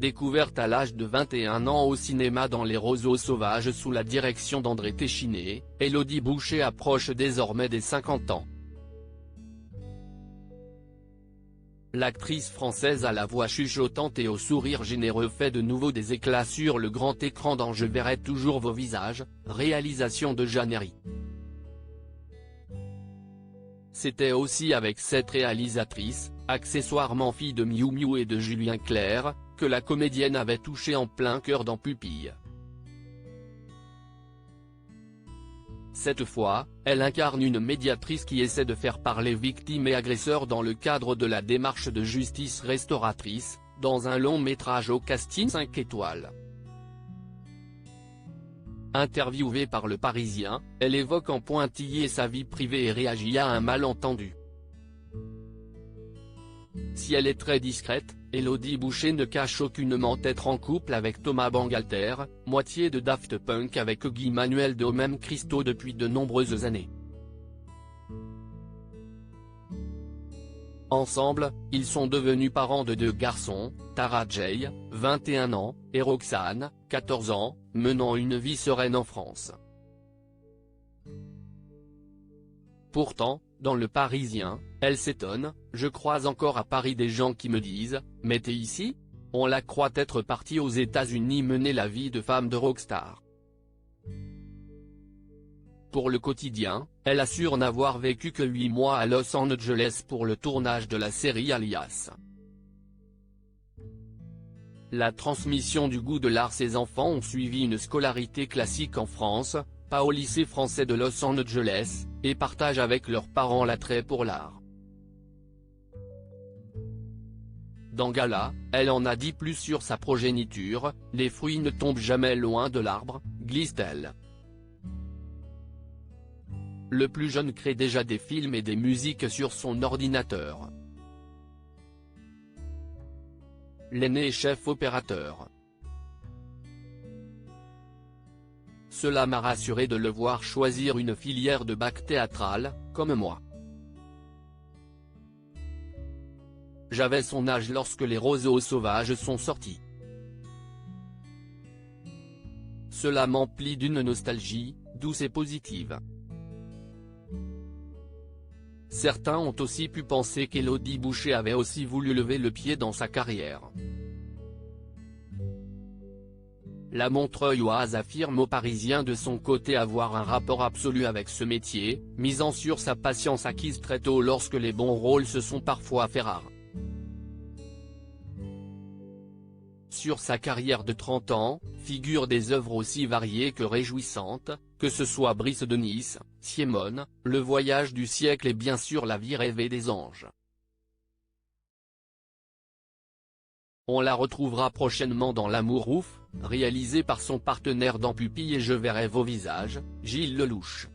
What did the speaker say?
Découverte à l'âge de 21 ans au cinéma dans Les Roseaux sauvages sous la direction d'André Téchiné, Élodie Boucher approche désormais des 50 ans. L'actrice française à la voix chuchotante et au sourire généreux fait de nouveau des éclats sur le grand écran dans Je verrai toujours vos visages, réalisation de Jeanne Herry. C'était aussi avec cette réalisatrice, accessoirement fille de Miou Miou et de Julien Clerc, que la comédienne avait touché en plein cœur dans Pupille. Cette fois, elle incarne une médiatrice qui essaie de faire parler victimes et agresseurs dans le cadre de la démarche de justice restauratrice, dans un long métrage au casting 5 étoiles. Interviewée par Le Parisien, elle évoque en pointillé sa vie privée et réagit à un malentendu. Si elle est très discrète, Élodie Boucher ne cache aucunement être en couple avec Thomas Bangalter, moitié de Daft Punk avec Guy Manuel de Même Christo depuis de nombreuses années. Ensemble, ils sont devenus parents de 2 garçons, Tara J, 21 ans, et Roxane, 14 ans, menant une vie sereine en France. Pourtant, dans Le Parisien, elle s'étonne, « Je croise encore à Paris des gens qui me disent, mais t'es ici ? On la croit être partie aux États-Unis mener la vie de femme de rockstar. » Pour Le Quotidien, elle assure n'avoir vécu que 8 mois à Los Angeles pour le tournage de la série Alias. La transmission du goût de l'art. Ses enfants ont suivi une scolarité classique en France, pas au lycée français de Los Angeles, et partagent avec leurs parents l'attrait pour l'art. Dans Gala, elle en a dit plus sur sa progéniture, « Les fruits ne tombent jamais loin de l'arbre », glisse-t-elle. Le plus jeune crée déjà des films et des musiques sur son ordinateur. L'aîné est chef opérateur. Cela m'a rassuré de le voir choisir une filière de bac théâtral, comme moi. J'avais son âge lorsque Les Roseaux sauvages sont sortis. Cela m'emplit d'une nostalgie, douce et positive. Certains ont aussi pu penser qu'Élodie Boucher avait aussi voulu lever le pied dans sa carrière. La Montreuilloise affirme au Parisien de son côté avoir un rapport absolu avec ce métier, misant sur sa patience acquise très tôt lorsque les bons rôles se sont parfois fait rares. Sur sa carrière de 30 ans, figurent des œuvres aussi variées que réjouissantes, que ce soit Brice de Nice, Siemone, Le Voyage du siècle et bien sûr La vie rêvée des anges. On la retrouvera prochainement dans L'Amour ouf, réalisé par son partenaire dans Pupille et Je verrai vos visages, Gilles Lelouch.